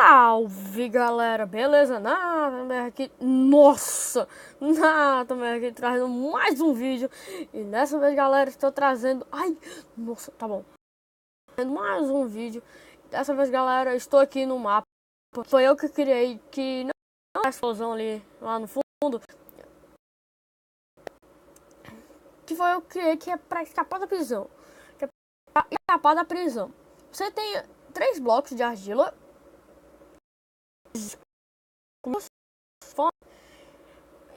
Salve galera, beleza? Nada aqui, nossa, nada aqui trazendo mais um vídeo. E dessa vez galera, estou trazendo, ai, nossa, tá bom, mais um vídeo. Dessa vez galera, estou aqui no mapa. Foi eu que criei, que não é explosão ali, lá no fundo. Que foi eu que criei, que é pra escapar da prisão. Que é pra escapar da prisão. Você tem 3 blocos de argila.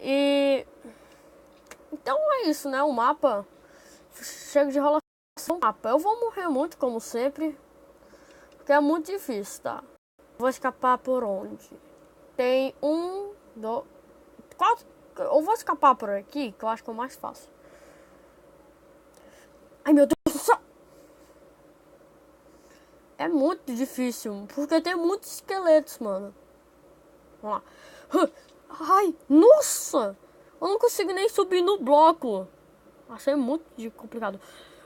E então é isso, né? O mapa chega de enrolação. Mapa. Eu vou morrer muito, como sempre, porque é muito difícil, tá? Vou escapar por onde? Tem 1, 2, 4. Eu vou escapar por aqui, que eu acho que é o mais fácil. Ai meu Deus do céu! É muito difícil, porque tem muitos esqueletos, mano. Vamos lá. Ai, nossa! Eu não consigo nem subir no bloco. Achei muito complicado.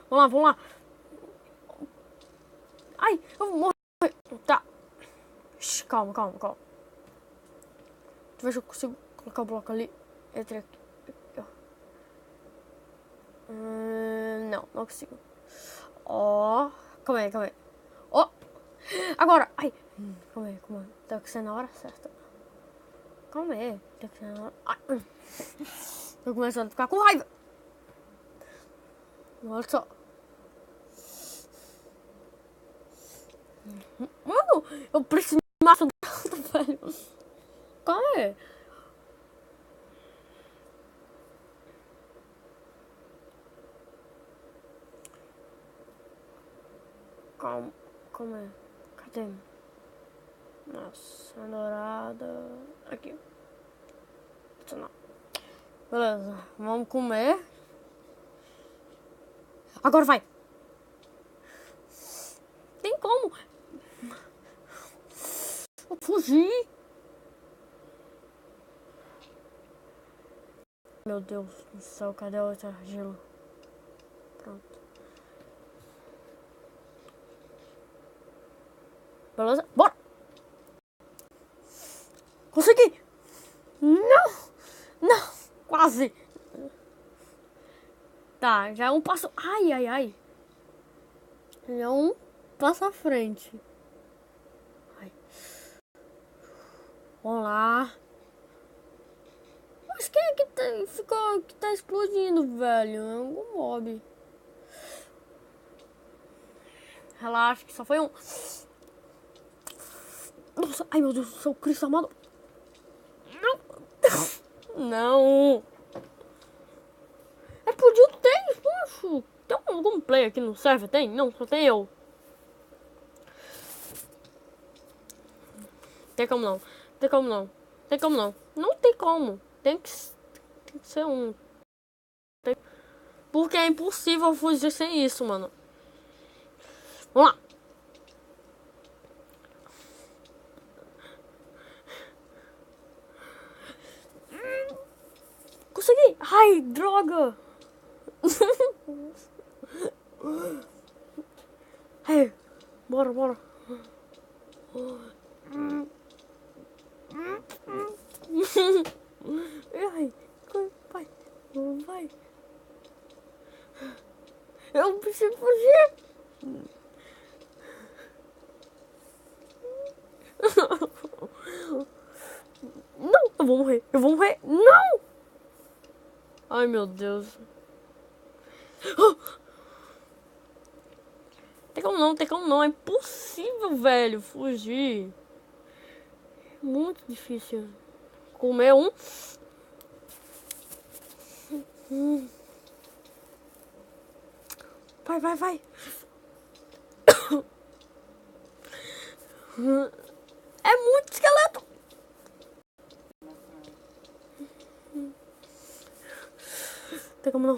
Vamos lá. Ai, eu vou morrer. Tá. Calma. Deixa eu ver se eu consigo colocar o bloco ali. Entre aqui. Não consigo. Ó. Calma aí. Ó. Agora. Ai. Calma aí. Tem que ser na hora certa. Calma aí. Tem que ser na hora. Ai. Tô começando a ficar com raiva. Olha só. Mano, eu preciso me matar tanto, velho. Calma aí. Calma aí. Cadê? Nossa, dourada. Aqui. Não. Beleza, vamos comer. Agora vai. Tem como? Eu fugi. Meu Deus do céu, cadê a outra argila? Pronto. Beleza? Bora! Consegui! Não! Quase! Tá, já é um passo... Ai. Já é um passo à frente. Ai. Vamos lá. Mas quem é que tá explodindo, velho? É algum mob. Relaxa, que só foi um... Nossa, ai meu Deus do céu, Cristo amado. Não. Explodiu 3, poxa. Tem algum player aqui no server? Tem? Não, só tem eu. Tem como não. Não tem como. Tem que ser um. Porque é impossível fugir sem isso, mano. Vamos lá. Consegui. Ai, droga. Ai, bora. Ai, vai. Eu preciso fugir. Não, eu vou morrer. Não! Ai, meu Deus. Tem como não. É impossível, velho, fugir. É muito difícil. Comer um. Vai. É muito esqueleto. Tem como não.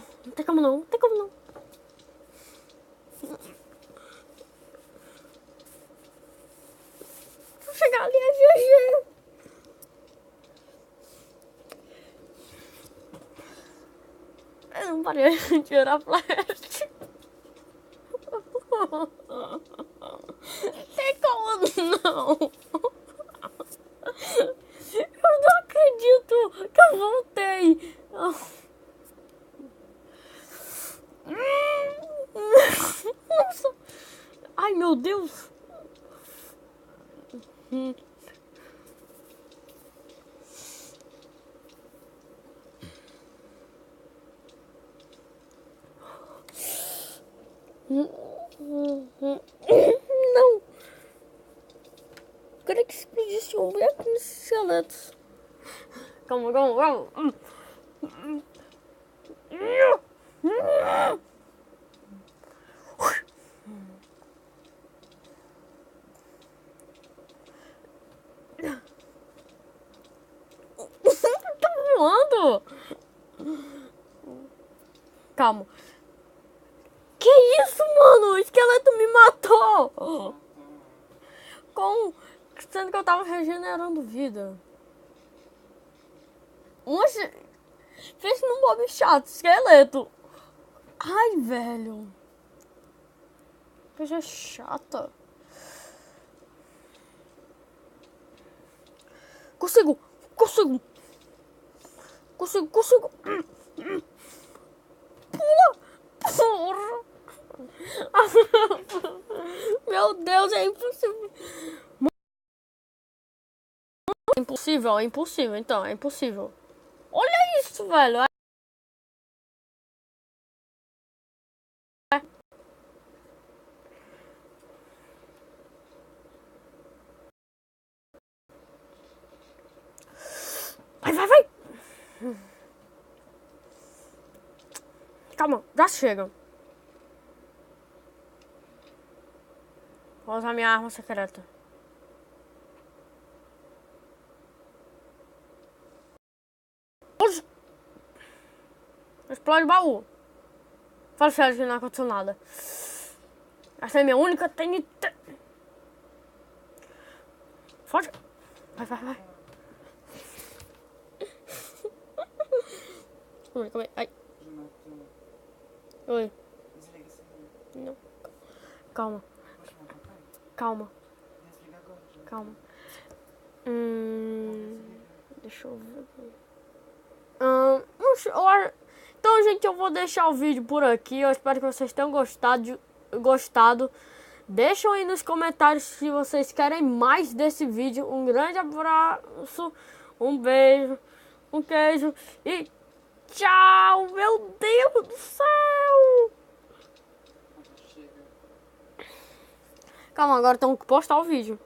Se eu chegar ali é GG. Eu não parei de tirar flash. Tem como não. Não. Queria que explodisse um buraco nesses esqueletos. Calma, calma, calma. Tá voando. Calma. Que isso, mano? O esqueleto me matou. Sendo que eu tava regenerando vida. Oxe, fez num mob chato, esqueleto. Ai, velho. Coisa chata. Consigo. Pula. Porra. Meu Deus, é impossível. É impossível, então, é impossível. Olha isso, velho. Vai. Calma, já chega. Vou usar minha arma secreta. Explode o baú. Fala sério que não aconteceu nada. Essa é a minha única TNT. Foge. Vai. Calma aí. Ai. Oi. Não. Calma. Deixa eu ver. Então, gente, eu vou deixar o vídeo por aqui. Eu espero que vocês tenham gostado. Deixam aí nos comentários se vocês querem mais desse vídeo. Um grande abraço, um beijo, um queijo e tchau! Meu Deus do céu! Calma, agora tenho que postar o vídeo.